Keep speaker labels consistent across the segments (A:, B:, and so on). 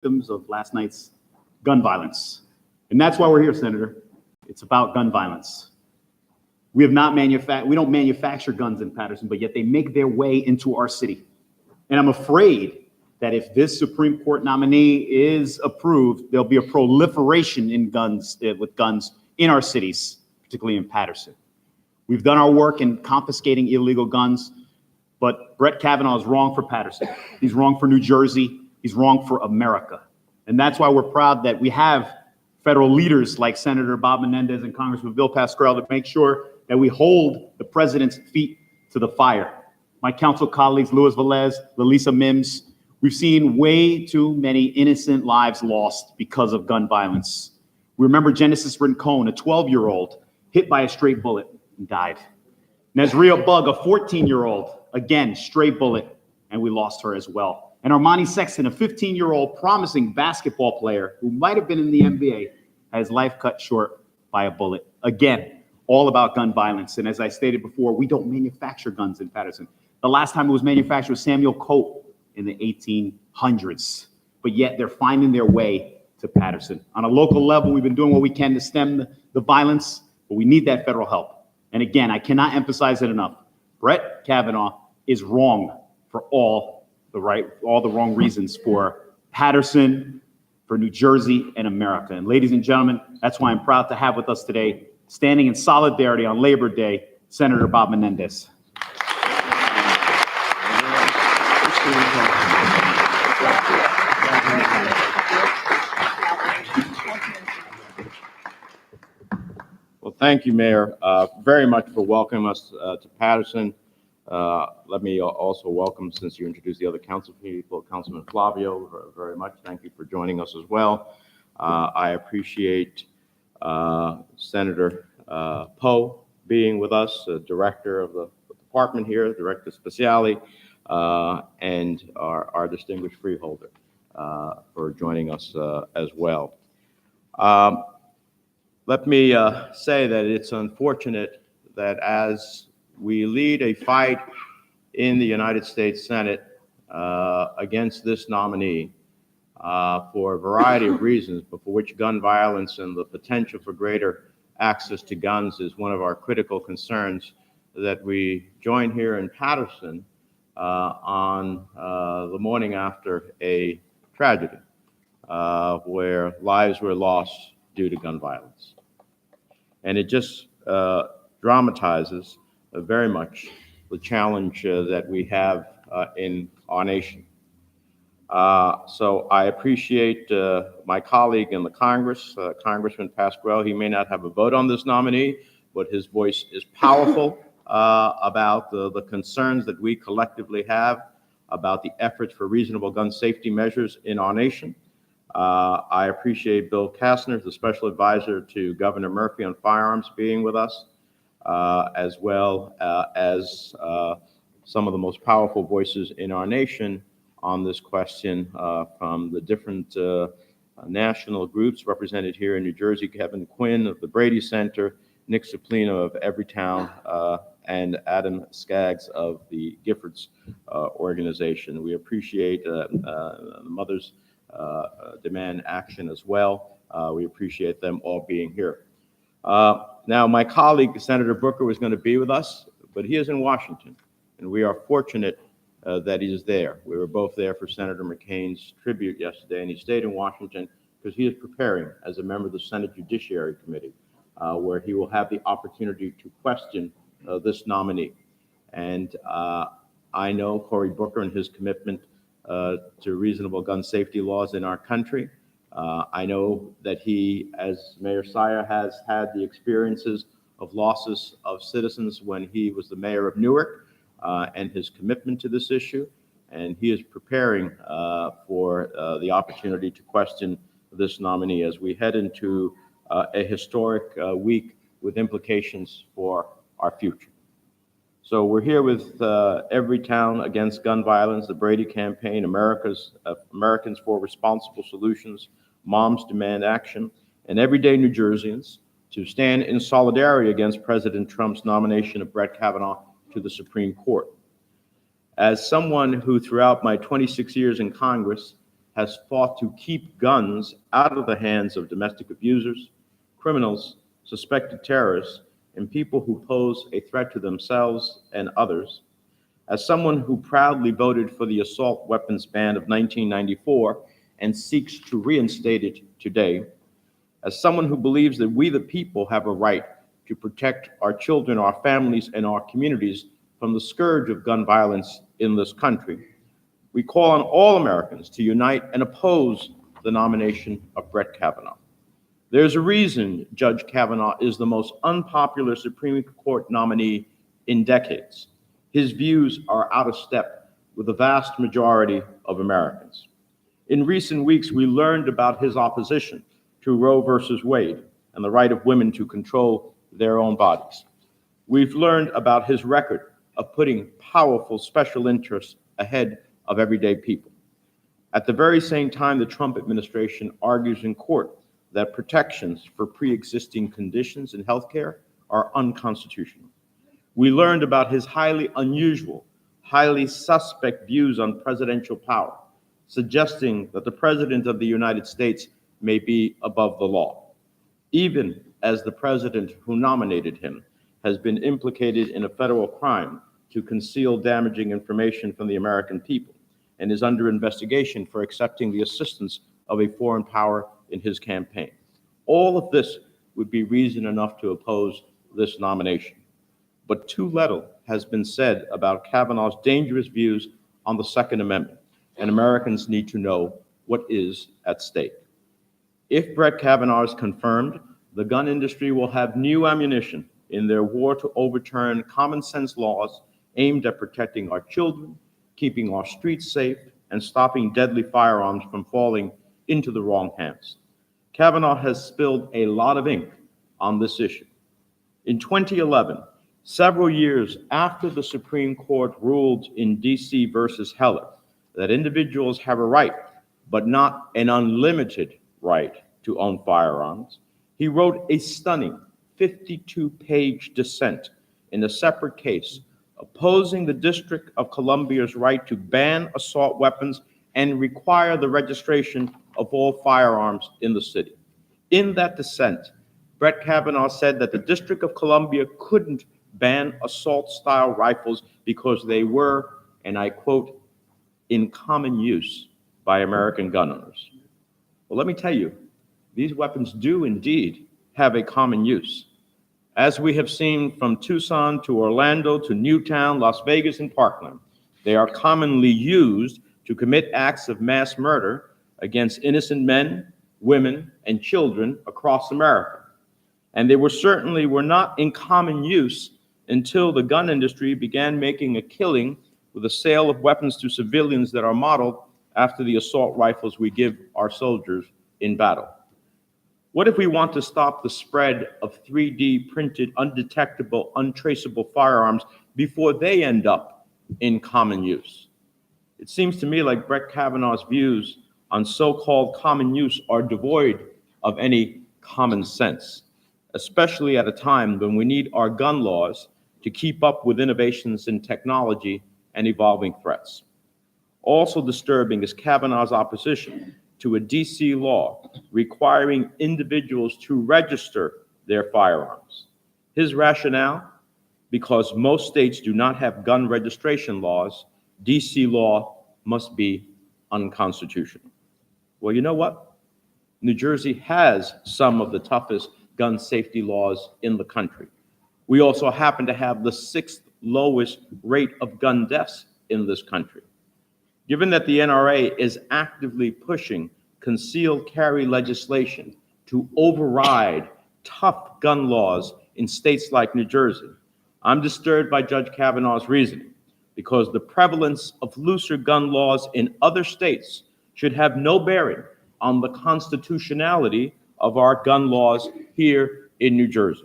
A: victims of last night's gun violence. And that's why we're here, Senator. It's about gun violence. We don't manufacture guns in Paterson, but yet they make their way into our city. And I'm afraid that if this Supreme Court nominee is approved, there'll be a proliferation in guns, with guns in our cities, particularly in Paterson. We've done our work in confiscating illegal guns, but Brett Kavanaugh is wrong for Paterson. He's wrong for New Jersey. He's wrong for America. And that's why we're proud that we have federal leaders like Senator Bob Menendez and Congressman Bill Pascrell to make sure that we hold the president's feet to the fire. My council colleagues, Luis Velez, Lalisa Mims, we've seen way too many innocent lives lost because of gun violence. We remember Genesis Rincon, a 12-year-old, hit by a stray bullet and died. Nazria Bug, a 14-year-old, again, stray bullet, and we lost her as well. And Armani Sexton, a 15-year-old promising basketball player who might have been in the NBA, had his life cut short by a bullet. Again, all about gun violence. And as I stated before, we don't manufacture guns in Paterson. The last time it was manufactured was Samuel Colt in the 1800s. But yet they're finding their way to Paterson. On a local level, we've been doing what we can to stem the violence, but we need that federal help. And again, I cannot emphasize it enough. Brett Kavanaugh is wrong for all the wrong reasons for Paterson, for New Jersey, and America. And ladies and gentlemen, that's why I'm proud to have with us today, standing in solidarity on Labor Day, Senator Bob Menendez.
B: Well, thank you, Mayor, very much for welcoming us to Paterson. Let me also welcome, since you introduced the other council people, Councilman Flavio, very much. Thank you for joining us as well. I appreciate Senator Poe being with us, director of the department here, Director Speciale, and our distinguished freeholder for joining us as well. Let me say that it's unfortunate that as we lead a fight in the United States Senate against this nominee for a variety of reasons, but for which gun violence and the potential for greater access to guns is one of our critical concerns, that we join here in Paterson on the morning after a tragedy where lives were lost due to gun violence. And it just dramatizes very much the challenge that we have in our nation. So I appreciate my colleague in the Congress, Congressman Pascrell. He may not have a vote on this nominee, but his voice is powerful about the concerns that we collectively have about the efforts for reasonable gun safety measures in our nation. I appreciate Bill Kastner, the special advisor to Governor Murphy on firearms, being with us, as well as some of the most powerful voices in our nation on this question from the different national groups represented here in New Jersey: Kevin Quinn of the Brady Center, Nick Ciplino of Everytown, and Adam Skaggs of the Giffords organization. We appreciate the Mothers Demand Action as well. We appreciate them all being here. Now, my colleague, Senator Booker, was going to be with us, but he is in Washington, and we are fortunate that he is there. We were both there for Senator McCain's tribute yesterday, and he stayed in Washington because he is preparing as a member of the Senate Judiciary Committee, where he will have the opportunity to question this nominee. And I know Cory Booker and his commitment to reasonable gun safety laws in our country. I know that he, as Mayor Syre, has had the experiences of losses of citizens when he was the mayor of Newark, and his commitment to this issue. And he is preparing for the opportunity to question this nominee as we head into a historic week with implications for our future. So we're here with Everytown Against Gun Violence, the Brady Campaign, Americans for Responsible Solutions, Moms Demand Action, and Everyday New Jerseyans to stand in solidarity against President Trump's nomination of Brett Kavanaugh to the Supreme Court. As someone who throughout my 26 years in Congress has fought to keep guns out of the hands of domestic abusers, criminals, suspected terrorists, and people who pose a threat to themselves and others. As someone who proudly voted for the assault weapons ban of 1994 and seeks to reinstate it today, as someone who believes that we the people have a right to protect our children, our families, and our communities from the scourge of gun violence in this country, we call on all Americans to unite and oppose the nomination of Brett Kavanaugh. There's a reason Judge Kavanaugh is the most unpopular Supreme Court nominee in decades. His views are out of step with the vast majority of Americans. In recent weeks, we learned about his opposition to Roe versus Wade and the right of women to control their own bodies. We've learned about his record of putting powerful special interests ahead of everyday people. At the very same time, the Trump administration argues in court that protections for pre-existing conditions in healthcare are unconstitutional. We learned about his highly unusual, highly suspect views on presidential power, suggesting that the President of the United States may be above the law, even as the president who nominated him has been implicated in a federal crime to conceal damaging information from the American people and is under investigation for accepting the assistance of a foreign power in his campaign. All of this would be reason enough to oppose this nomination. But too little has been said about Kavanaugh's dangerous views on the Second Amendment, and Americans need to know what is at stake. If Brett Kavanaugh is confirmed, the gun industry will have new ammunition in their war to overturn common sense laws aimed at protecting our children, keeping our streets safe, and stopping deadly firearms from falling into the wrong hands. Kavanaugh has spilled a lot of ink on this issue. In 2011, several years after the Supreme Court ruled in D.C. versus Heller that individuals have a right, but not an unlimited right, to own firearms, he wrote a stunning 52-page dissent in a separate case opposing the District of Columbia's right to ban assault weapons and require the registration of all firearms in the city. In that dissent, Brett Kavanaugh said that the District of Columbia couldn't ban assault-style rifles because they were, and I quote, in common use by American gun owners. Well, let me tell you, these weapons do indeed have a common use. As we have seen from Tucson to Orlando to Newtown, Las Vegas, and Parkland, they are commonly used to commit acts of mass murder against innocent men, women, and children across America. And they certainly were not in common use until the gun industry began making a killing with the sale of weapons to civilians that are modeled after the assault rifles we give our soldiers in battle. What if we want to stop the spread of 3D printed, undetectable, untraceable firearms before they end up in common use? It seems to me like Brett Kavanaugh's views on so-called common use are devoid of any common sense, especially at a time when we need our gun laws to keep up with innovations in technology and evolving threats. Also disturbing is Kavanaugh's opposition to a DC law requiring individuals to register their firearms. His rationale, because most states do not have gun registration laws, DC law must be unconstitutional. Well, you know what? New Jersey has some of the toughest gun safety laws in the country. We also happen to have the 6th lowest rate of gun deaths in this country. Given that the NRA is actively pushing concealed carry legislation to override tough gun laws in states like New Jersey, I'm disturbed by Judge Kavanaugh's reasoning, because the prevalence of looser gun laws in other states should have no bearing on the constitutionality of our gun laws here in New Jersey.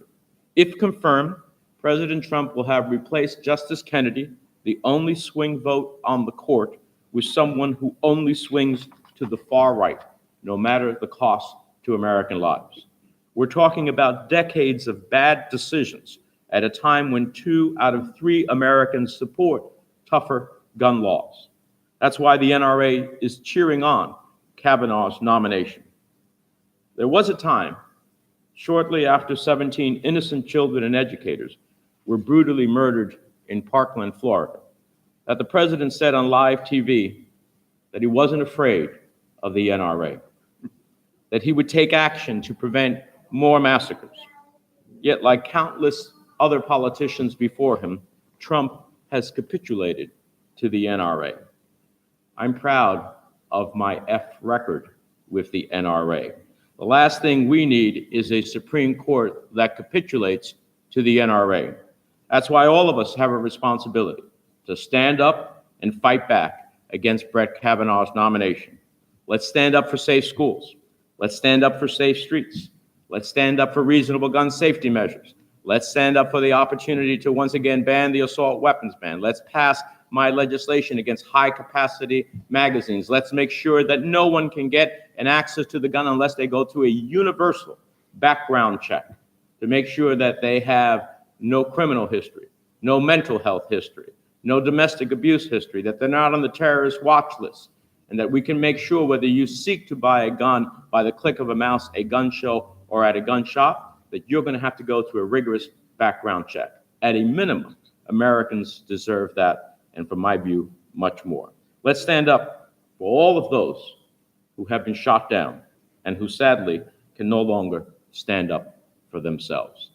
B: If confirmed, President Trump will have replaced Justice Kennedy, the only swing vote on the court, with someone who only swings to the far right, no matter the cost to American lives. We're talking about decades of bad decisions at a time when 2 out of 3 Americans support tougher gun laws. That's why the NRA is cheering on Kavanaugh's nomination. There was a time, shortly after 17 innocent children and educators were brutally murdered in Parkland, Florida, that the president said on live TV that he wasn't afraid of the NRA, that he would take action to prevent more massacres. Yet, like countless other politicians before him, Trump has capitulated to the NRA. I'm proud of my F record with the NRA. The last thing we need is a Supreme Court that capitulates to the NRA. That's why all of us have a responsibility to stand up and fight back against Brett Kavanaugh's nomination. Let's stand up for safe schools. Let's stand up for safe streets. Let's stand up for reasonable gun safety measures. Let's stand up for the opportunity to once again ban the assault weapons ban. Let's pass my legislation against high-capacity magazines. Let's make sure that no one can get an access to the gun unless they go through a universal background check to make sure that they have no criminal history, no mental health history, no domestic abuse history, that they're not on the terrorist watch list, and that we can make sure whether you seek to buy a gun by the click of a mouse, a gun show, or at a gun shop, that you're going to have to go through a rigorous background check. At a minimum, Americans deserve that, and from my view, much more. Let's stand up for all of those who have been shot down and who sadly can no longer stand up for themselves.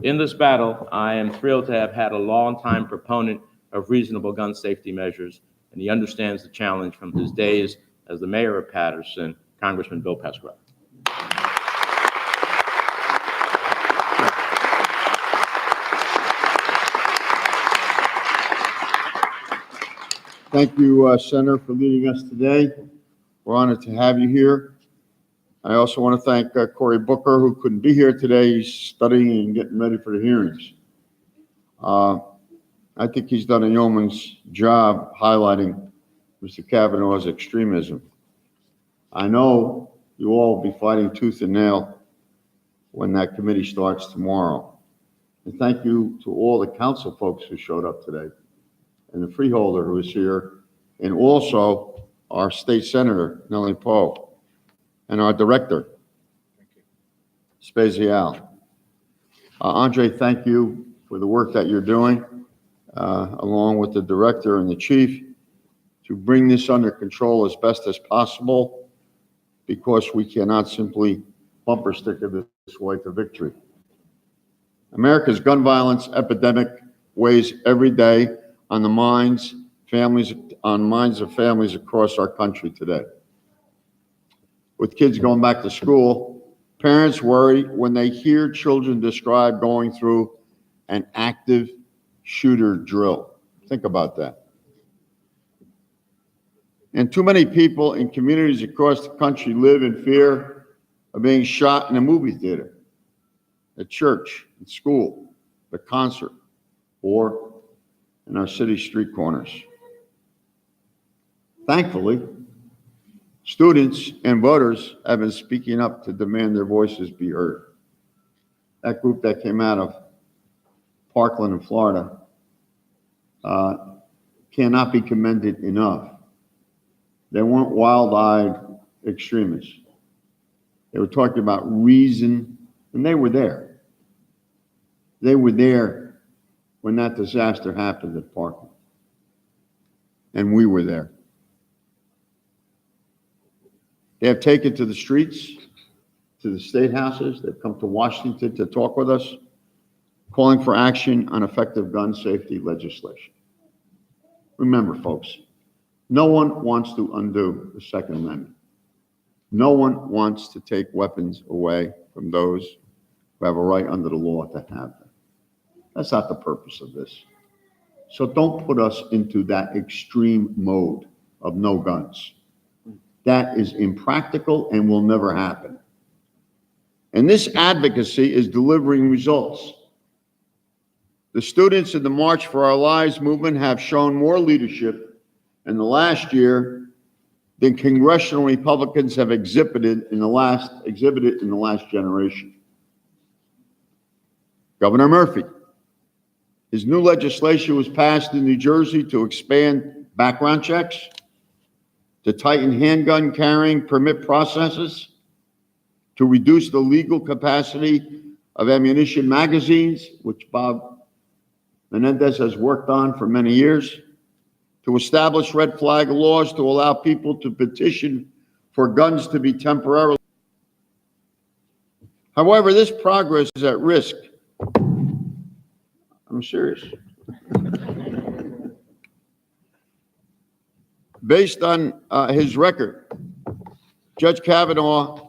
B: In this battle, I am thrilled to have had a longtime proponent of reasonable gun safety measures, and he understands the challenge from his days as the mayor of Paterson, Congressman Bill Pascrell.
C: Thank you, Senator, for leading us today. We're honored to have you here. I also want to thank Cory Booker, who couldn't be here today. He's studying and getting ready for the hearings. I think he's done a yeoman's job highlighting Mr. Kavanaugh's extremism. I know you all will be fighting tooth and nail when that committee starts tomorrow. And thank you to all the council folks who showed up today, and the freeholder who is here, and also our state senator, Nellie Poe, and our director, Spezial. Andre, thank you for the work that you're doing, along with the director and the chief, to bring this under control as best as possible, because we cannot simply bumper sticker this way to victory. America's gun violence epidemic weighs every day on the minds of families across our country today. With kids going back to school, parents worry when they hear children describe going through an active shooter drill. Think about that. And too many people in communities across the country live in fear of being shot in a movie theater, at church, at school, at a concert, or in our city street corners. Thankfully, students and voters have been speaking up to demand their voices be heard. That group that came out of Parkland in Florida cannot be commended enough. They weren't wild-eyed extremists. They were talking about reason, and they were there. They were there when that disaster happened at Parkland. And we were there. They have taken to the streets, to the state houses. They've come to Washington to talk with us, calling for action on effective gun safety legislation. Remember, folks, no one wants to undo the Second Amendment. No one wants to take weapons away from those who have a right under the law to have them. That's not the purpose of this. So don't put us into that extreme mode of no guns. That is impractical and will never happen. And this advocacy is delivering results. The students in the March for Our Lives movement have shown more leadership in the last year than congressional Republicans have exhibited in the last generation. Governor Murphy, his new legislation was passed in New Jersey to expand background checks, to tighten handgun carrying permit processes, to reduce the legal capacity of ammunition magazines, which Bob Menendez has worked on for many years, to establish red flag laws to allow people to petition for guns to be temporarily. However, this progress is at risk. I'm serious. Based on his record, Judge Kavanaugh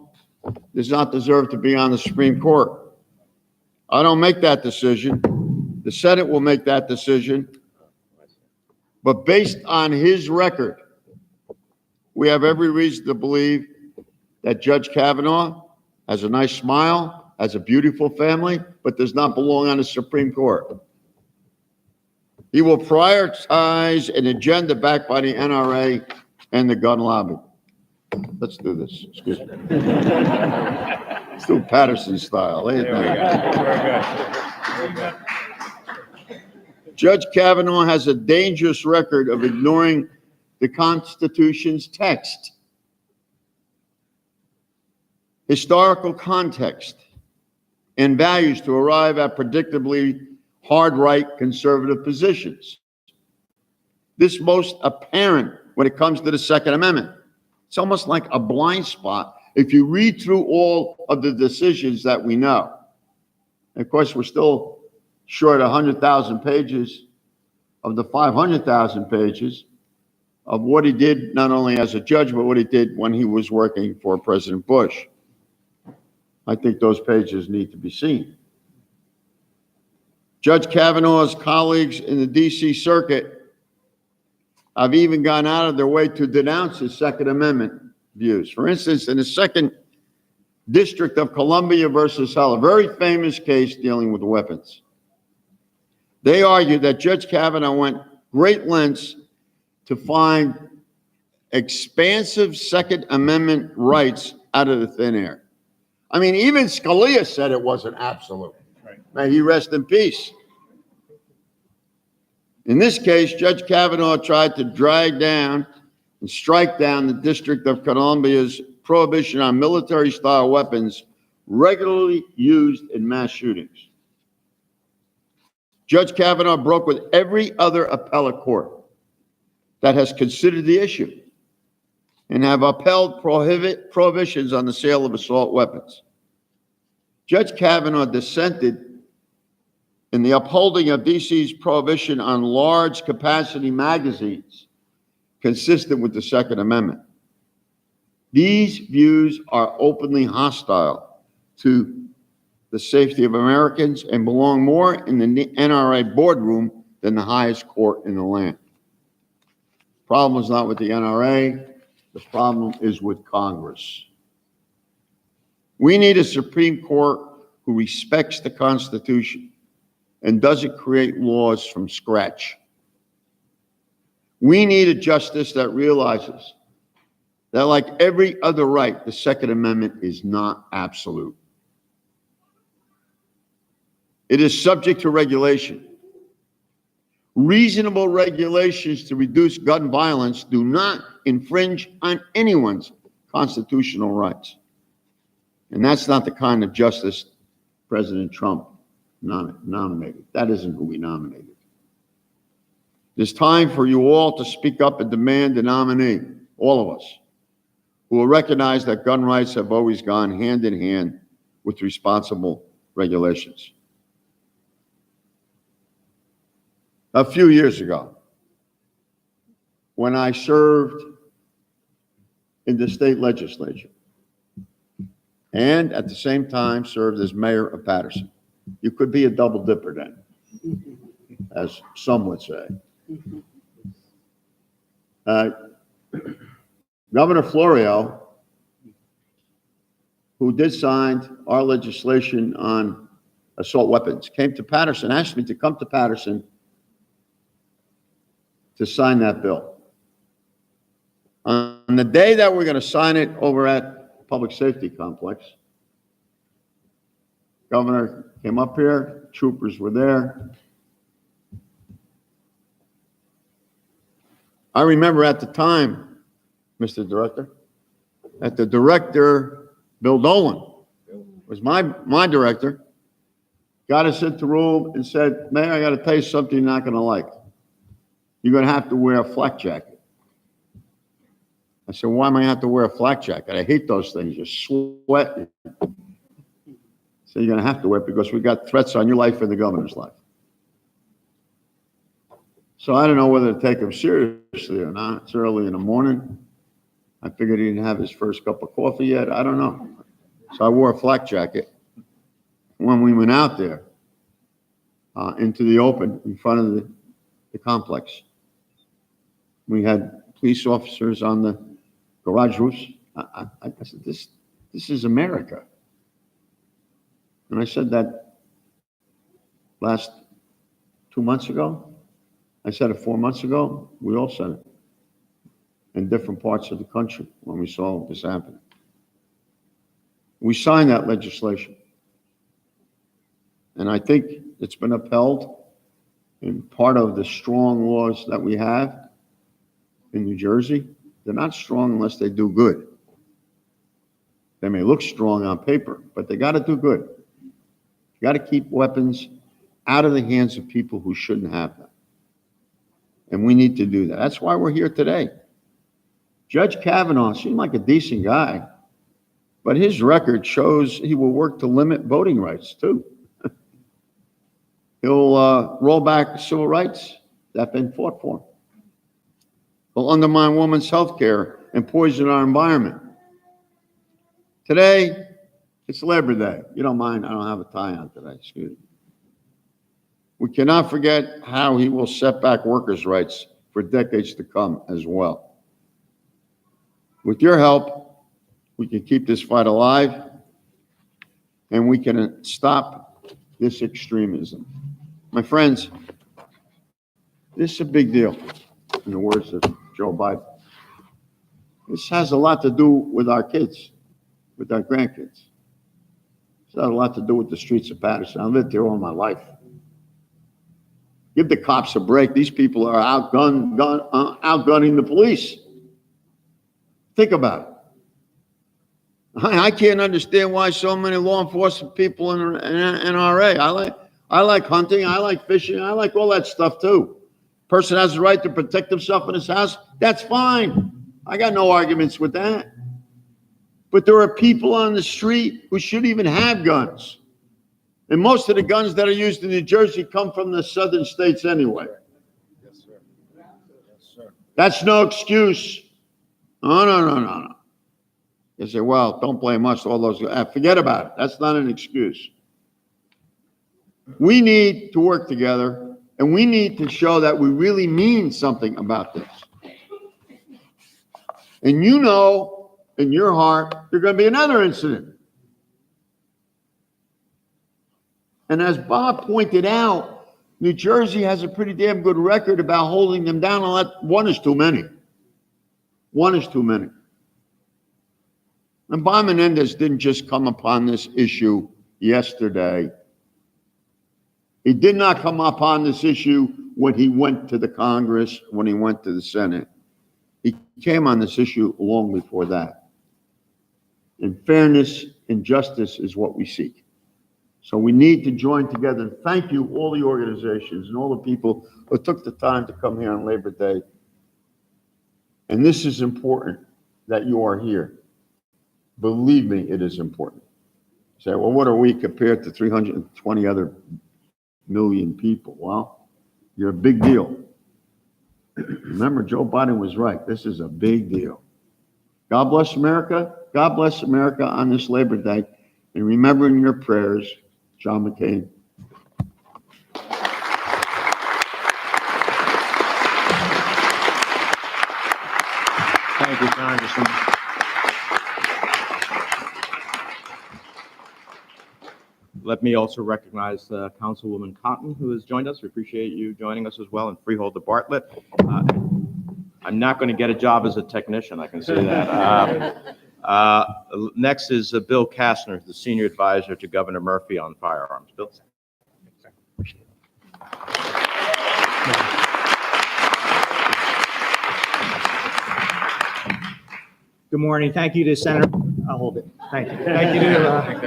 C: does not deserve to be on the Supreme Court. I don't make that decision. The Senate will make that decision. But based on his record, we have every reason to believe that Judge Kavanaugh has a nice smile, has a beautiful family, but does not belong on the Supreme Court. He will prioritize an agenda backed by the NRA and the gun lobby. Let's do this. Excuse me. Let's do Patterson style. Lay it down. Judge Kavanaugh has a dangerous record of ignoring the Constitution's text, historical context, and values to arrive at predictably hard-right conservative positions. This most apparent when it comes to the Second Amendment. It's almost like a blind spot if you read through all of the decisions that we know. And of course, we're still short 100,000 pages of the 500,000 pages of what he did, not only as a judge, but what he did when he was working for President Bush. I think those pages need to be seen. Judge Kavanaugh's colleagues in the D.C. Circuit have even gone out of their way to denounce his Second Amendment views. For instance, in the Second District of Columbia versus Heller, a very famous case dealing with weapons, they argued that Judge Kavanaugh went great lengths to find expansive Second Amendment rights out of the thin air. I mean, even Scalia said it wasn't absolute. Right. May he rest in peace. In this case, Judge Kavanaugh tried to drag down and strike down the District of Columbia's prohibition on military-style weapons regularly used in mass shootings. Judge Kavanaugh broke with every other appellate court that has considered the issue and have upheld prohibitions on the sale of assault weapons. Judge Kavanaugh dissented in the upholding of D.C.'s prohibition on large capacity magazines consistent with the Second Amendment. These views are openly hostile to the safety of Americans and belong more in the NRA boardroom than the highest court in the land. The problem is not with the NRA. The problem is with Congress. We need a Supreme Court who respects the Constitution and doesn't create laws from scratch. We need a justice that realizes that, like every other right, the Second Amendment is not absolute. It is subject to regulation. Reasonable regulations to reduce gun violence do not infringe on anyone's constitutional rights. And that's not the kind of justice President Trump nominated. That isn't who we nominated. It's time for you all to speak up and demand a nominee, all of us, who will recognize that gun rights have always gone hand in hand with responsible regulations. A few years ago, when I served in the state legislature and at the same time served as mayor of Patterson, you could be a double dipper then, as some would say. Governor Florio, who did sign our legislation on assault weapons, came to Patterson, asked me to come to Patterson to sign that bill. On the day that we're going to sign it over at Public Safety Complex, Governor came up here, troopers were there. I remember at the time, Mr. Director, that the director, Bill Dolan, was my director, got us into the room and said, Mayor, I got to tell you something you're not going to like. You're going to have to wear a flak jacket. I said, why am I going to have to wear a flak jacket? I hate those things. You're sweating. So you're going to have to wear it because we got threats on your life and the governor's life. So I don't know whether to take him seriously or not. It's early in the morning. I figured he didn't have his first cup of coffee yet. I don't know. So I wore a flak jacket. When we went out there into the open in front of the complex, we had police officers on the garage roofs. I said, this is America. And I said that last 2 months ago. I said it 4 months ago. We all said it in different parts of the country when we saw this happen. We signed that legislation. And I think it's been upheld in part of the strong laws that we have in New Jersey. They're not strong unless they do good. They may look strong on paper, but they got to do good. You got to keep weapons out of the hands of people who shouldn't have them. And we need to do that. That's why we're here today. Judge Kavanaugh seemed like a decent guy, but his record shows he will work to limit voting rights too. He'll roll back civil rights that have been fought for. He'll undermine women's health care and poison our environment. Today, it's Labor Day. You don't mind, I don't have a tie on today, excuse me. We cannot forget how he will set back workers' rights for decades to come as well. With your help, we can keep this fight alive and we can stop this extremism. My friends, this is a big deal, in the words of Joe Biden. This has a lot to do with our kids, with our grandkids. This has a lot to do with the streets of Paterson. I lived here all my life. Give the cops a break. These people are outgunning the police. Think about it. I can't understand why so many law enforcement people in NRA. I like hunting. I like fishing. I like all that stuff too. Person has the right to protect himself in his house. That's fine. I got no arguments with that. But there are people on the street who shouldn't even have guns. And most of the guns that are used in New Jersey come from the southern states anyway.
D: Yes, sir. Yes, sir.
C: That's no excuse. No. You say, well, don't blame us. All those, forget about it. That's not an excuse. We need to work together, and we need to show that we really mean something about this. And you know, in your heart, there's going to be another incident. And as Bob pointed out, New Jersey has a pretty damn good record about holding them down. One is too many. One is too many. And Bob Menendez didn't just come upon this issue yesterday. He did not come upon this issue when he went to the Congress, when he went to the Senate. He came on this issue long before that. And fairness and justice is what we seek. So we need to join together. Thank you, all the organizations and all the people who took the time to come here on Labor Day. And this is important that you are here. Believe me, it is important. You say, well, what are we compared to 320 other million people? Well, you're a big deal. Remember, Joe Biden was right. This is a big deal. God bless America. God bless America on this Labor Day. And remember in your prayers, John McCain.
B: Thank you, Congressman. Let me also recognize Councilwoman Cotton, who has joined us. We appreciate you joining us as well, and Freeholder Bartlett. I'm not going to get a job as a technician, I can say that. Next is Bill Kastner, the Senior Advisor to Governor Murphy on firearms. Bill.
E: Good morning. Thank you to Senator, I'll hold it. Thank you.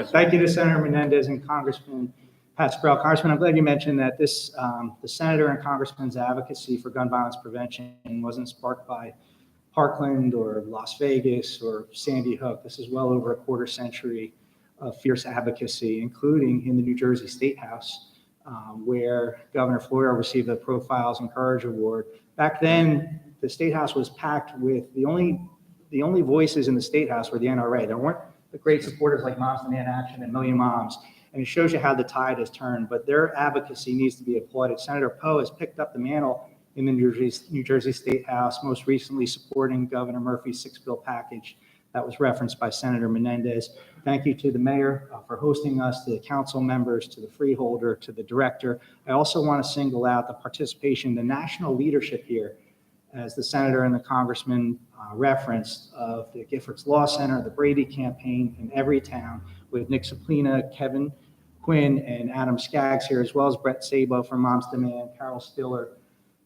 E: Thank you to Senator Menendez and Congressman Pascrell. Congressman, I'm glad you mentioned that this, the senator and congressman's advocacy for gun violence prevention wasn't sparked by Parkland or Las Vegas or Sandy Hook. This is well over a quarter century of fierce advocacy, including in the New Jersey State House, where Governor Florio received the Profiles and Courage Award. Back then, the State House was packed with the only voices in the State House were the NRA. There weren't the great supporters like Moms Demand Action and Million Moms. And it shows you how the tide has turned, but their advocacy needs to be applauded. Senator Poe has picked up the mantle in the New Jersey State House, most recently supporting Governor Murphy's 6-bill package that was referenced by Senator Menendez. Thank you to the mayor for hosting us, to the council members, to the freeholder, to the director. I also want to single out the participation, the national leadership here, as the senator and the congressman referenced, of the Giffords Law Center, the Brady campaign in every town, with Nick Saplina, Kevin Quinn, and Adam Skaggs here, as well as Brett Sabo from Moms Demand, Carol Stiller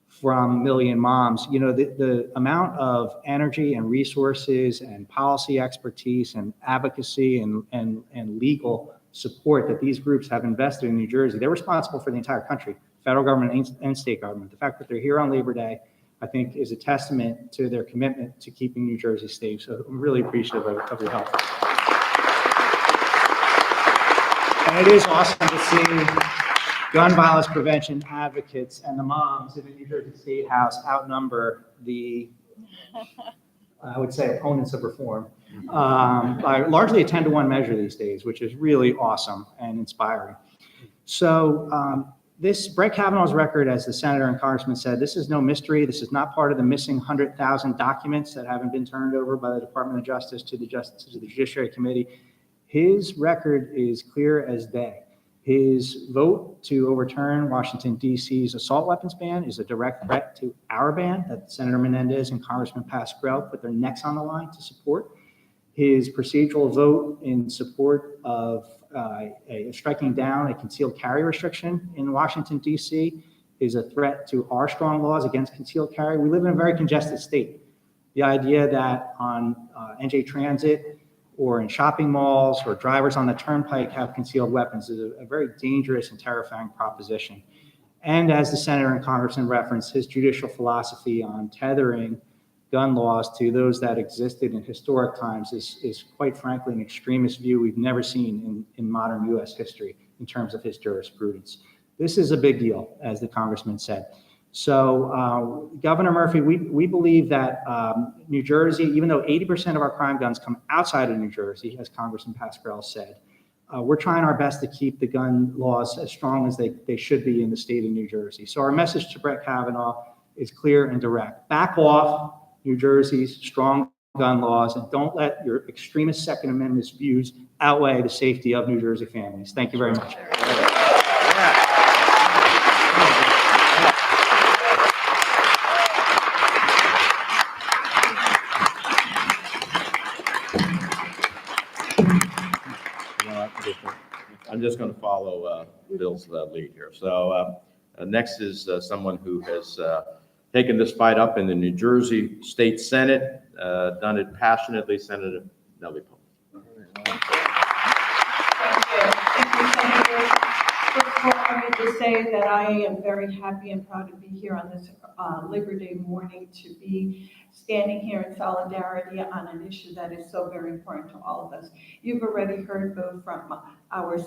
E: from Million Moms. You know, the amount of energy and resources and policy expertise and advocacy and legal support that these groups have invested in New Jersey, they're responsible for the entire country, federal government and state government. The fact that they're here on Labor Day, I think, is a testament to their commitment to keeping New Jersey safe. So I'm really appreciative of your help. And it is awesome to see gun violence prevention advocates and the moms in the New Jersey State House outnumber the, I would say, opponents of reform by largely a 10-to-1 measure these days, which is really awesome and inspiring. So this Brett Kavanaugh's record, as the senator and congressman said, this is no mystery. This is not part of the missing 100,000 documents that haven't been turned over by the Department of Justice to the Judiciary Committee. His record is clear as day. His vote to overturn Washington, D.C.'s assault weapons ban is a direct threat to our ban that Senator Menendez and Congressman Pascrell put their necks on the line to support. His procedural vote in support of striking down a concealed carry restriction in Washington, D.C. is a threat to our strong laws against concealed carry. We live in a very congested state. The idea that on NJ Transit or in shopping malls or drivers on the turnpike have concealed weapons is a very dangerous and terrifying proposition. And as the senator and congressman referenced, his judicial philosophy on tethering gun laws to those that existed in historic times is quite frankly an extremist view we've never seen in modern U.S. history in terms of his jurisprudence. This is a big deal, as the congressman said. So Governor Murphy, we believe that New Jersey, even though 80% of our crime guns come outside of New Jersey, as Congressman Pascrell said, we're trying our best to keep the gun laws as strong as they should be in the state of New Jersey. So our message to Brett Kavanaugh is clear and direct. Back off New Jersey's strong gun laws and don't let your extremist Second Amendment views outweigh the safety of New Jersey families. Thank you very much.
B: I'm just going to follow Bill's lead here. So next is someone who has taken this fight up in the New Jersey State Senate, done it passionately, Senator Nellie Pope.
F: I need to say that I am very happy and proud to be here on this Labor Day morning, to be standing here in solidarity on an issue that is so very important to all of us. You've already heard both from our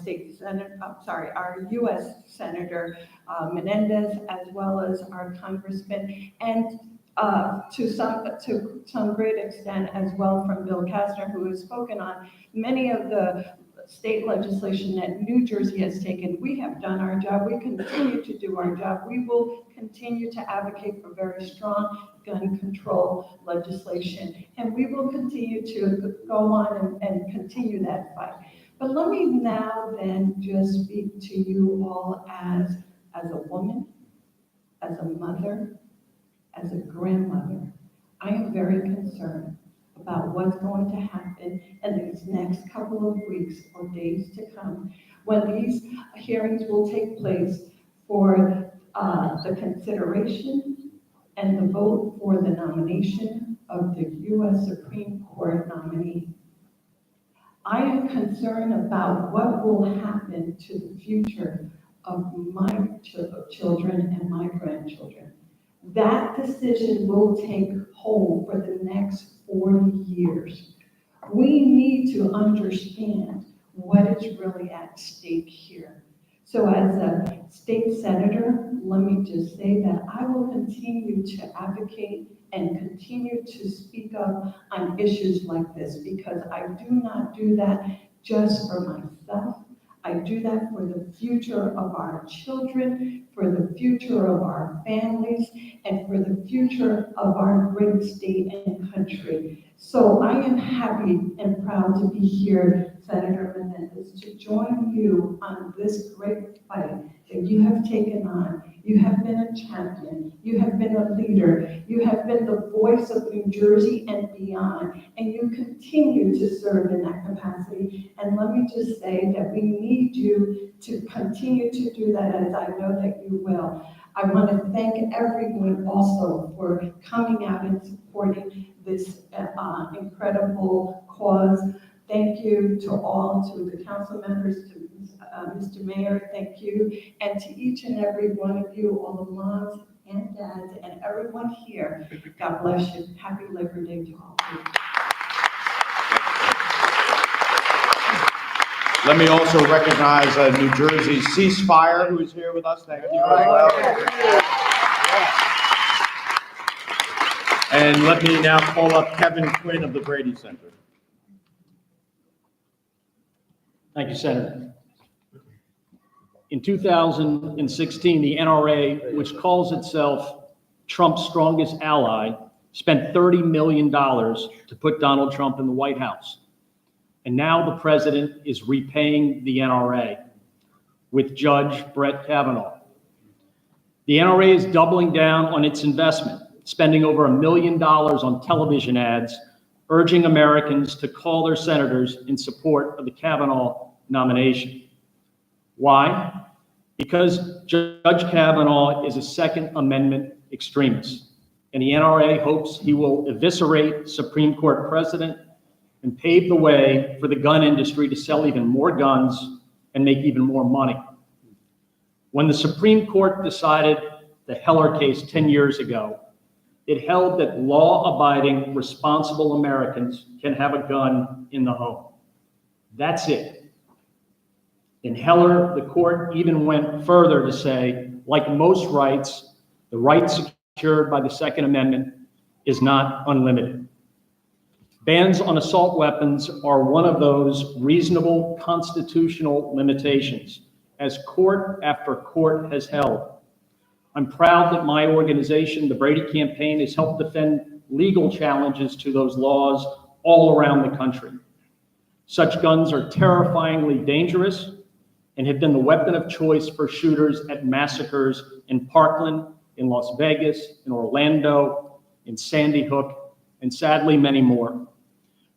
F: our U.S. Senator Menendez, as well as our Congressman, and to some great extent as well from Bill Kastner, who has spoken on many of the state legislation that New Jersey has taken. We have done our job. We continue to do our job. We will continue to advocate for very strong gun control legislation, and we will continue to go on and continue that fight. But let me now then just speak to you all as a woman, as a mother, as a grandmother. I am very concerned about what's going to happen in these next couple of weeks or days to come, when these hearings will take place for the consideration and the vote for the nomination of the U.S. Supreme Court nominee. I am concerned about what will happen to the future of my children and my grandchildren. That decision will take hold for the next 40 years. We need to understand what is really at stake here. So as a state senator, let me just say that I will continue to advocate and continue to speak up on issues like this, because I do not do that just for myself. I do that for the future of our children, for the future of our families, and for the future of our great state and country. So I am happy and proud to be here, Senator Menendez, to join you on this great fight that you have taken on. You have been a champion. You have been a leader. You have been the voice of New Jersey and beyond, and you continue to serve in that capacity. And let me just say that we need you to continue to do that, as I know that you will. I want to thank everyone also for coming out and supporting this incredible cause. Thank you to all, to the council members, to Mr. Mayor, thank you, and to each and every one of you, all the moms and dads, and everyone here. God bless you. Happy Labor Day to all of you.
B: Let me also recognize New Jersey Ceasefire, who is here with us. Thank you as well. And let me now call up Kevin Quinn of the Brady Center.
G: Thank you, Senator. In 2016, the NRA, which calls itself Trump's strongest ally, spent $30 million to put Donald Trump in the White House. And now the president is repaying the NRA with Judge Brett Kavanaugh. The NRA is doubling down on its investment, spending over $1 million on television ads, urging Americans to call their senators in support of the Kavanaugh nomination. Why? Because Judge Kavanaugh is a Second Amendment extremist, and the NRA hopes he will eviscerate Supreme Court precedent and pave the way for the gun industry to sell even more guns and make even more money. When the Supreme Court decided the Heller case 10 years ago, it held that law-abiding, responsible Americans can have a gun in the home. That's it. In Heller, the court even went further to say, like most rights, the right secured by the Second Amendment is not unlimited. Bans on assault weapons are one of those reasonable constitutional limitations, as court after court has held. I'm proud that my organization, the Brady Campaign, has helped defend legal challenges to those laws all around the country. Such guns are terrifyingly dangerous and have been the weapon of choice for shooters at massacres in Parkland, in Las Vegas, in Orlando, in Sandy Hook, and sadly many more.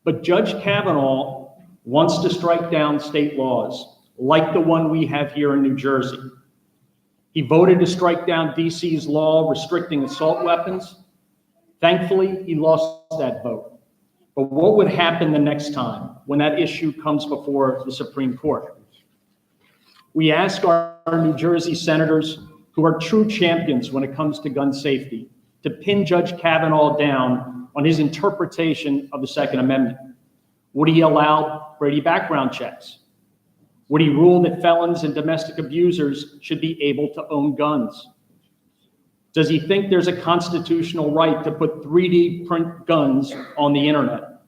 G: But Judge Kavanaugh wants to strike down state laws, like the one we have here in New Jersey. He voted to strike down DC's law restricting assault weapons. Thankfully, he lost that vote. But what would happen the next time when that issue comes before the Supreme Court? We ask our New Jersey senators, who are true champions when it comes to gun safety, to pin Judge Kavanaugh down on his interpretation of the Second Amendment. Would he allow Brady background checks? Would he rule that felons and domestic abusers should be able to own guns? Does he think there's a constitutional right to put 3D print guns on the internet?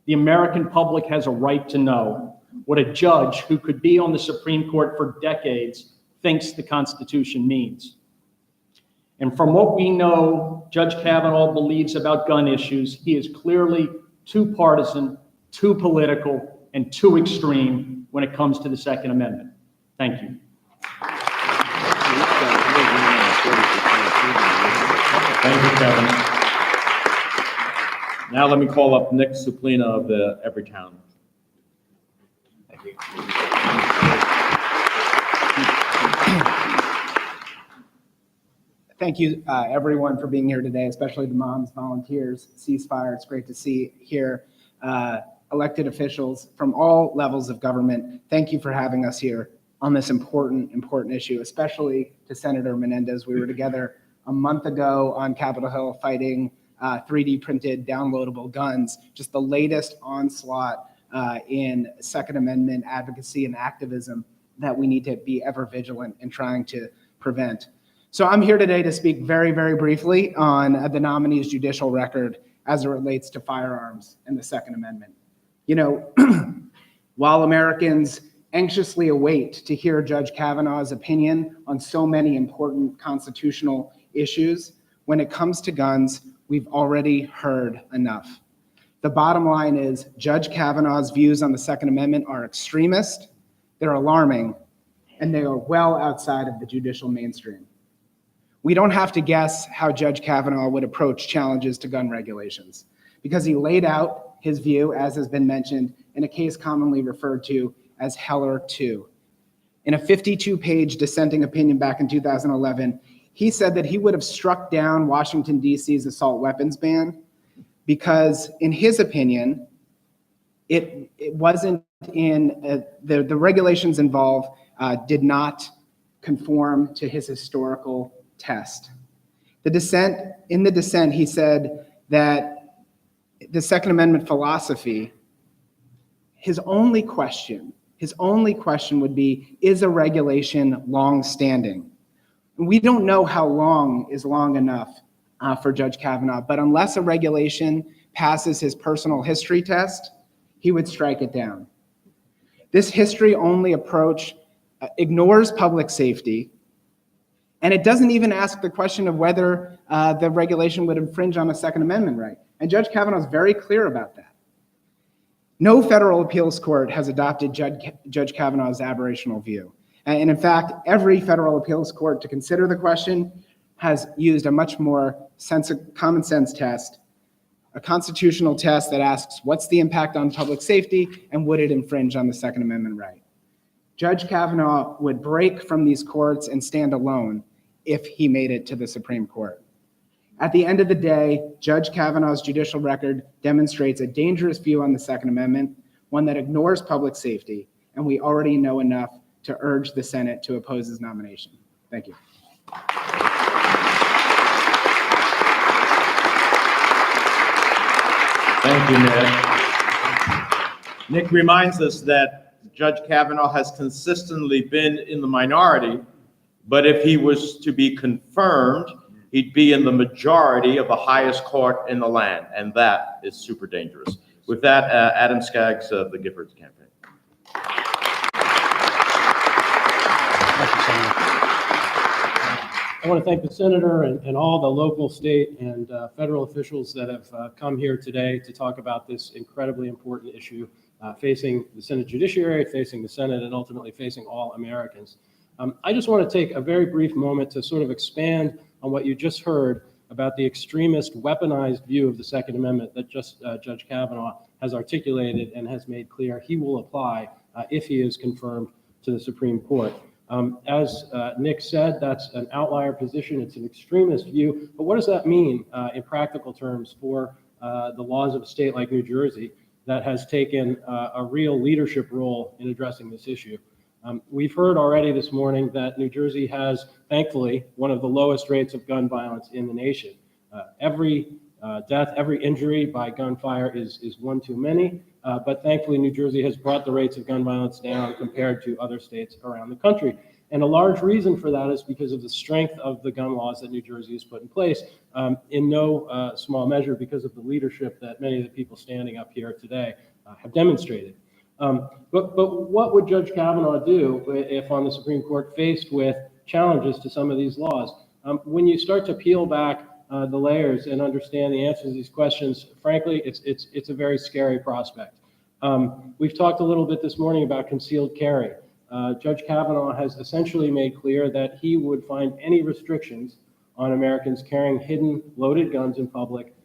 G: The American public has a right to know what a judge who could be on the Supreme Court for decades thinks the Constitution means. And from what we know Judge Kavanaugh believes about gun issues, he is clearly too partisan, too political, and too extreme when it comes to the Second Amendment. Thank you.
B: Thank you, Kevin. Now let me call up Nick Suplina of the Everytown. Thank you.
E: Thank you, everyone, for being here today, especially the moms, volunteers, Ceasefire. It's great to see here elected officials from all levels of government. Thank you for having us here on this important issue, especially to Senator Menendez. We were together a month ago on Capitol Hill fighting 3D printed downloadable guns, just the latest onslaught in Second Amendment advocacy and activism that we need to be ever vigilant in trying to prevent. So I'm here today to speak very, very briefly on the nominee's judicial record as it relates to firearms and the Second Amendment. You know, while Americans anxiously await to hear Judge Kavanaugh's opinion on so many important constitutional issues, when it comes to guns, we've already heard enough. The bottom line is Judge Kavanaugh's views on the Second Amendment are extremist, they're alarming, and they are well outside of the judicial mainstream. We don't have to guess how Judge Kavanaugh would approach challenges to gun regulations, because he laid out his view, as has been mentioned, in a case commonly referred to as Heller 2. In a 52-page dissenting opinion back in 2011, he said that he would have struck down Washington, D.C.'s assault weapons ban because, in his opinion, it wasn't in the regulations involved did not conform to his historical test. In the dissent, he said that the Second Amendment philosophy, his only question would be, is a regulation long-standing? And we don't know how long is long enough for Judge Kavanaugh, but unless a regulation passes his personal history test, he would strike it down. This history-only approach ignores public safety, and it doesn't even ask the question of whether the regulation would infringe on a Second Amendment right. And Judge Kavanaugh is very clear about that. No federal appeals court has adopted Judge Kavanaugh's aberrational view. And in fact, every federal appeals court to consider the question has used a much more common sense test, a constitutional test that asks, what's the impact on public safety and would it infringe on the Second Amendment right? Judge Kavanaugh would break from these courts and stand alone if he made it to the Supreme Court. At the end of the day, Judge Kavanaugh's judicial record demonstrates a dangerous view on the Second Amendment, one that ignores public safety, and we already know enough to urge the Senate to oppose his nomination. Thank you.
B: Thank you, Nick. Nick reminds us that Judge Kavanaugh has consistently been in the minority, but if he was to be confirmed, he'd be in the majority of the highest court in the land, and that is super dangerous. With that, Adam Skaggs of the Giffords campaign.
G: Thank you, Senator. I want to thank the senator and all the local, state, and federal officials that have come here today to talk about this incredibly important issue facing the Senate Judiciary, facing the Senate, and ultimately facing all Americans. I just want to take a very brief moment to sort of expand on what you just heard about the extremist, weaponized view of the Second Amendment that Judge Kavanaugh has articulated and has made clear he will apply if he is confirmed to the Supreme Court. As Nick said, that's an outlier position. It's an extremist view. But what does that mean in practical terms for the laws of a state like New Jersey that has taken a real leadership role in addressing this issue? We've heard already this morning that New Jersey has, thankfully, one of the lowest rates of gun violence in the nation. Every death, every injury by gunfire is one too many, but thankfully New Jersey has brought the rates of gun violence down compared to other states around the country. And a large reason for that is because of the strength of the gun laws that New Jersey has put in place, in no small measure because of the leadership that many of the people standing up here today have demonstrated. But what would Judge Kavanaugh do if on the Supreme Court faced with challenges to some of these laws? When you start to peel back the layers and understand the answers to these questions, frankly, it's a very scary prospect. We've talked a little bit this morning about concealed carry. Judge Kavanaugh has essentially made clear that he would find any restrictions on Americans carrying hidden, loaded guns in public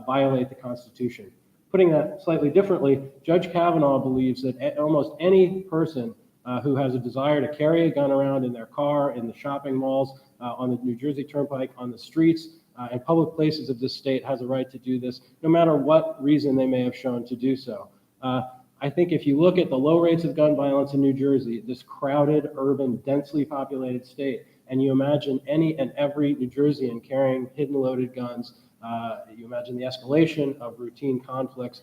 G: violate the Constitution. Putting that slightly differently, Judge Kavanaugh believes that almost any person who has a desire to carry a gun around in their car, in the shopping malls,
H: on the New Jersey Turnpike, on the streets, and public places of this state has a right to do this, no matter what reason they may have shown to do so. I think if you look at the low rates of gun violence in New Jersey, this crowded, urban, densely populated state, and you imagine any and every New Jerseyan carrying hidden loaded guns, you imagine the escalation of routine conflicts,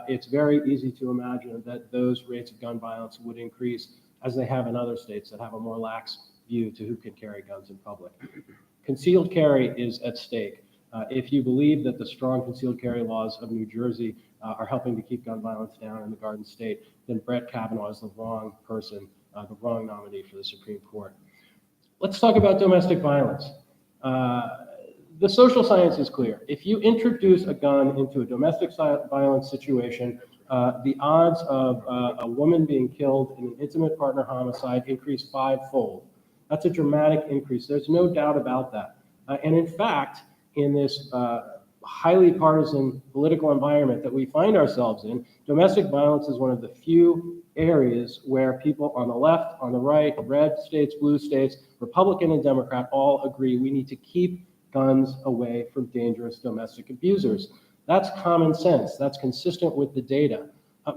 H: it's very easy to imagine that those rates of gun violence would increase as they have in other states that have a more lax view to who can carry guns in public. Concealed carry is at stake. If you believe that the strong concealed carry laws of New Jersey are helping to keep gun violence down in the Garden State, then Brett Kavanaugh is the wrong person, the wrong nominee for the Supreme Court. Let's talk about domestic violence. The social science is clear. If you introduce a gun into a domestic violence situation, the odds of a woman being killed in an intimate partner homicide increase fivefold. That's a dramatic increase. There's no doubt about that. And in fact, in this highly partisan political environment that we find ourselves in, domestic violence is one of the few areas where people on the left, on the right, red states, blue states, Republican and Democrat all agree we need to keep guns away from dangerous domestic abusers. That's common sense. That's consistent with the data.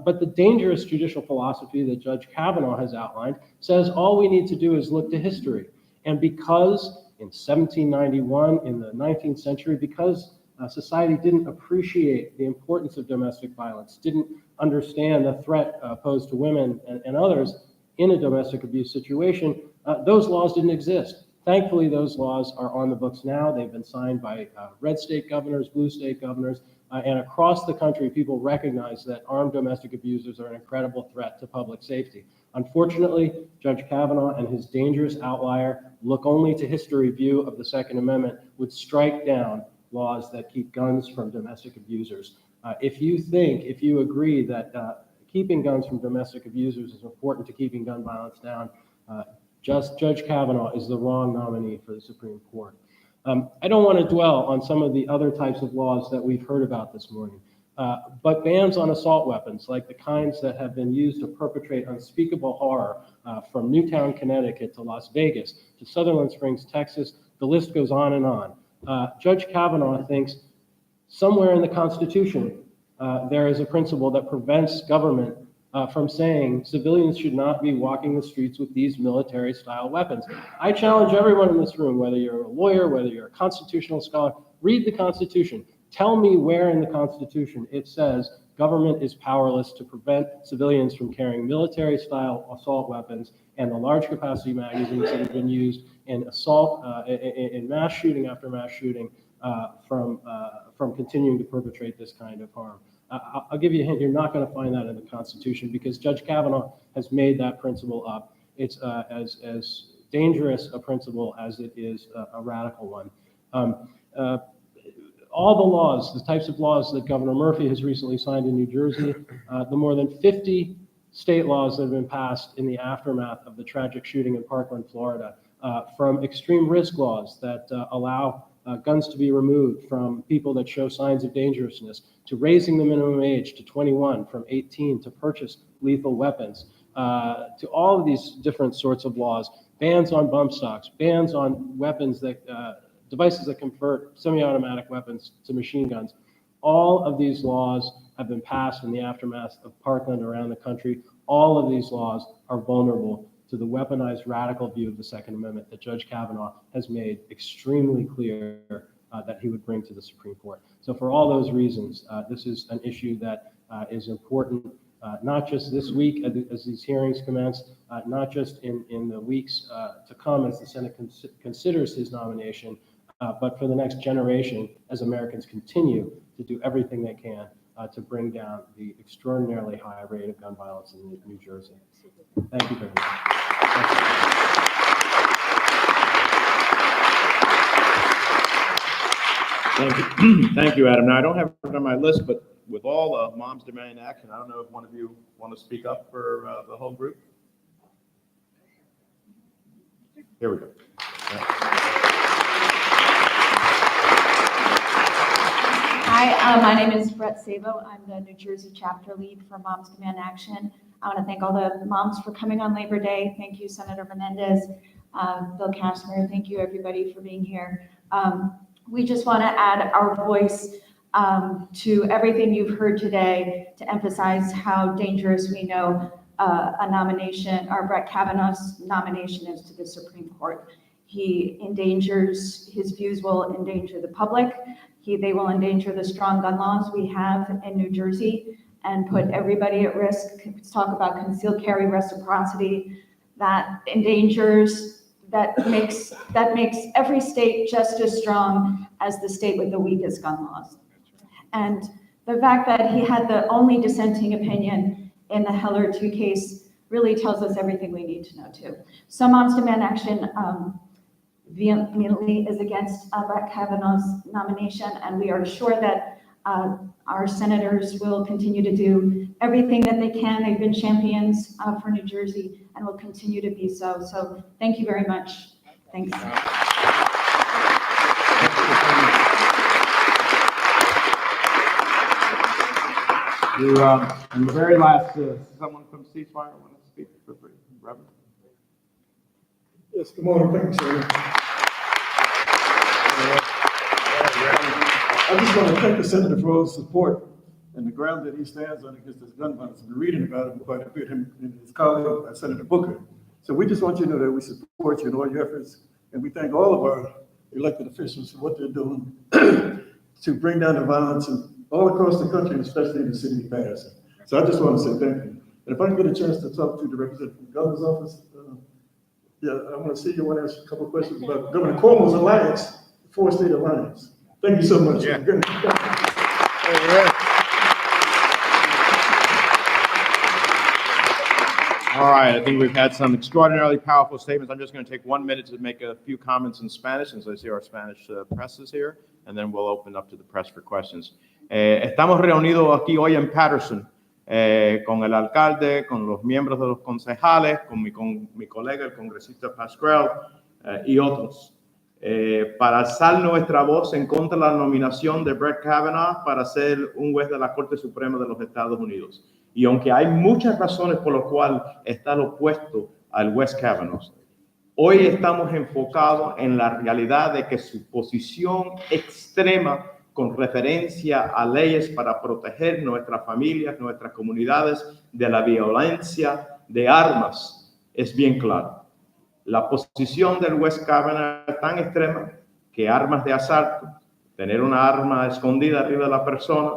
H: But the dangerous judicial philosophy that Judge Kavanaugh has outlined says all we need to do is look to history. And because in 1791, in the 19th century, because society didn't appreciate the importance of domestic violence, didn't understand the threat posed to women and others in a domestic abuse situation, those laws didn't exist. Thankfully, those laws are on the books now. They've been signed by red state governors, blue state governors, and across the country, people recognize that armed domestic abusers are an incredible threat to public safety. Unfortunately, Judge Kavanaugh and his dangerous outlier look only to history view of the Second Amendment would strike down laws that keep guns from domestic abusers. If you agree that keeping guns from domestic abusers is important to keeping gun violence down, Judge Kavanaugh is the wrong nominee for the Supreme Court. I don't want to dwell on some of the other types of laws that we've heard about this morning, but bans on assault weapons, like the kinds that have been used to perpetrate unspeakable horror from Newtown, Connecticut to Las Vegas to Sutherland Springs, Texas, the list goes on and on. Judge Kavanaugh thinks somewhere in the Constitution there is a principle that prevents government from saying civilians should not be walking the streets with these military-style weapons. I challenge everyone in this room, whether you're a lawyer, whether you're a constitutional scholar, read the Constitution. Tell me where in the Constitution it says government is powerless to prevent civilians from carrying military-style assault weapons and the large-capacity magazines that have been used in assault, in mass shooting after mass shooting, from continuing to perpetrate this kind of harm. I'll give you a hint, you're not going to find that in the Constitution because Judge Kavanaugh has made that principle up. It's as dangerous a principle as it is a radical one. All the laws, the types of laws that Governor Murphy has recently signed in New Jersey, the more than 50 state laws that have been passed in the aftermath of the tragic shooting in Parkland, Florida, from extreme risk laws that allow guns to be removed from people that show signs of dangerousness, to raising the minimum age to 21 from 18 to purchase lethal weapons, to all of these different sorts of laws, bans on bump stocks, bans on weapons that, devices that convert semi-automatic weapons to machine guns. All of these laws have been passed in the aftermath of Parkland around the country. All of these laws are vulnerable to the weaponized radical view of the Second Amendment that Judge Kavanaugh has made extremely clear that he would bring to the Supreme Court. So for all those reasons, this is an issue that is important, not just this week as these hearings commence, not just in the weeks to come as the Senate considers his nomination, but for the next generation as Americans continue to do everything they can to bring down the extraordinarily high rate of gun violence in New Jersey. Thank you very much.
B: Thank you, Adam. Now, I don't have it on my list, but with all Moms Demand Action, I don't know if one of you want to speak up for the whole group? Here we go.
I: Hi, my name is Brett Savo. I'm the New Jersey chapter lead for Moms Demand Action. I want to thank all the moms for coming on Labor Day. Thank you, Senator Menendez. Bill Kastner, thank you everybody for being here. We just want to add our voice to everything you've heard today to emphasize how dangerous we know a nomination, or Brett Kavanaugh's nomination is to the Supreme Court. His views will endanger the public. They will endanger the strong gun laws we have in New Jersey and put everybody at risk. Talk about concealed carry reciprocity. That makes every state just as strong as the state with the weakest gun laws. And the fact that he had the only dissenting opinion in the Heller 2 case really tells us everything we need to know too. So Moms Demand Action vehemently is against Brett Kavanaugh's nomination, and we are sure that our senators will continue to do everything that they can. They've been champions for New Jersey and will continue to be so. So thank you very much. Thanks.
B: And the very last, someone from Ceasefire want to speak for free? Reverend?
J: Yes, good morning, thank you, sir. I just want to thank the senator for all his support and the ground that he stands on against this gun violence. I've been reading about him quite a bit, him and his colleague, Senator Booker. So we just want you to know that we support you in all your efforts, and we thank all of our elected officials for what they're doing to bring down the violence all across the country, and especially in the city of Patterson. So I just want to say thank you. And if I can get a chance to talk to the representative from the governor's office, I want to see you. I want to ask a couple of questions about Governor Cuomo's alliance, the four-state alliance. Thank you so much.
B: Yeah. All right, I think we've had some extraordinarily powerful statements. I'm just going to take 1 minute to make a few comments in Spanish, since I see our Spanish press is here, and then we'll open up to the press for questions. Estamos reunidos aquí hoy en Patterson con el alcalde, con los miembros de los concejales, con mi colega, el congresista Pascual, y otros, para alzar nuestra voz en contra de la nominación de Brett Kavanaugh para ser un juez de la Corte Suprema de los Estados Unidos. Y aunque hay muchas razones por las cuales está opuesto al juez Kavanaugh, hoy estamos enfocados en la realidad de que su posición extrema con referencia a leyes para proteger nuestras familias, nuestras comunidades de la violencia de armas es bien clara. La posición del juez Kavanaugh es tan extrema que armas de asalto, tener una arma escondida arriba de la persona,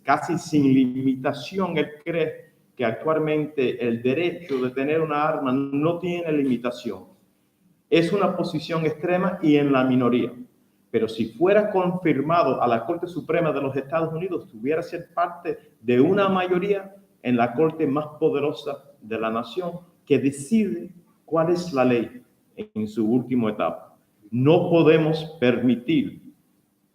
B: casi sin limitación, él cree que actualmente el derecho de tener una arma no tiene limitación. Es una posición extrema y en la minoría. Pero si fuera confirmado a la Corte Suprema de los Estados Unidos, tuviera que ser parte de una mayoría en la Corte más poderosa de la nación que decide cuál es la ley en su última etapa. No podemos permitir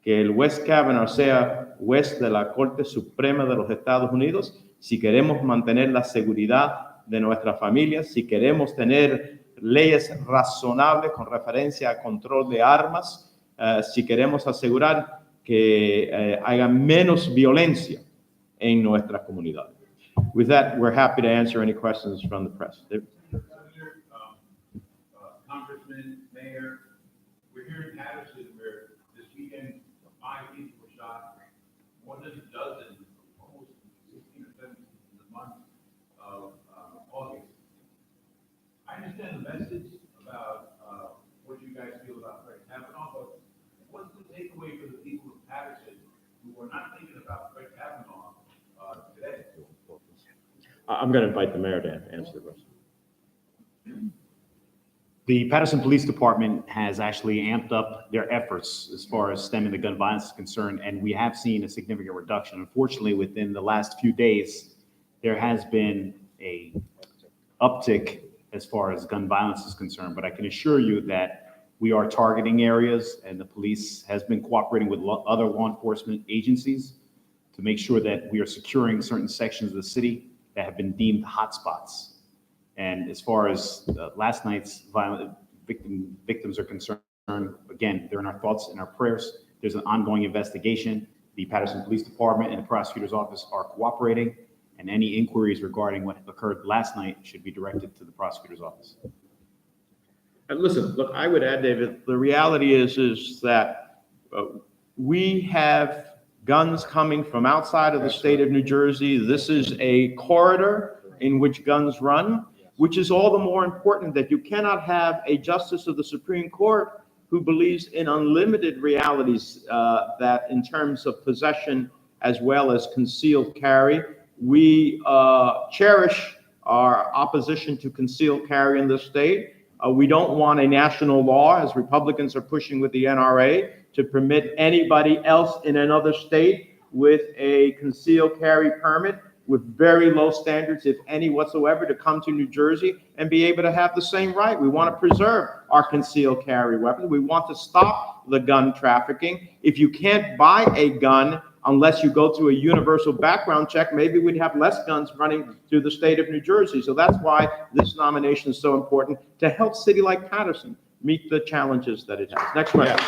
B: que el juez Kavanaugh sea juez de la Corte Suprema de los Estados Unidos si queremos mantener la seguridad de nuestras familias, si queremos tener leyes razonables con referencia a control de armas, si queremos asegurar que haya menos violencia en nuestras comunidades. With that, we're happy to answer any questions from the press.
K: Senator, Congressman, Mayor, we're here in Patterson where this weekend 5 people were shot, more than a dozen, almost 16 or 17 in the month of August. I understand the message about what you guys feel about Brett Kavanaugh, but what's the takeaway for the people of Patterson who are not thinking about Brett Kavanaugh today?
B: I'm going to invite the mayor to answer the question.
A: The Patterson Police Department has actually amped up their efforts as far as stemming the gun violence is concerned, and we have seen a significant reduction. Unfortunately, within the last few days, there has been a uptick as far as gun violence is concerned, but I can assure you that we are targeting areas, and the police has been cooperating with other law enforcement agencies to make sure that we are securing certain sections of the city that have been deemed hotspots. And as far as last night's violent victims are concerned, again, they're in our thoughts and our prayers. There's an ongoing investigation. The Patterson Police Department and the prosecutor's office are cooperating, and any inquiries regarding what occurred last night should be directed to the prosecutor's office.
B: And listen, look, I would add, David, the reality is that we have guns coming from outside of the state of New Jersey. This is a corridor in which guns run, which is all the more important that you cannot have a justice of the Supreme Court who believes in unlimited realities that in terms of possession as well as concealed carry. We cherish our opposition to concealed carry in this state. We don't want a national law, as Republicans are pushing with the NRA, to permit anybody else in another state with a concealed carry permit with very low standards, if any whatsoever, to come to New Jersey and be able to have the same right. We want to preserve our concealed carry weapons. We want to stop the gun trafficking. If you can't buy a gun unless you go through a universal background check, maybe we'd have less guns running through the state of New Jersey. So that's why this nomination is so important to help a city like Paterson meet the challenges that it has. Next question.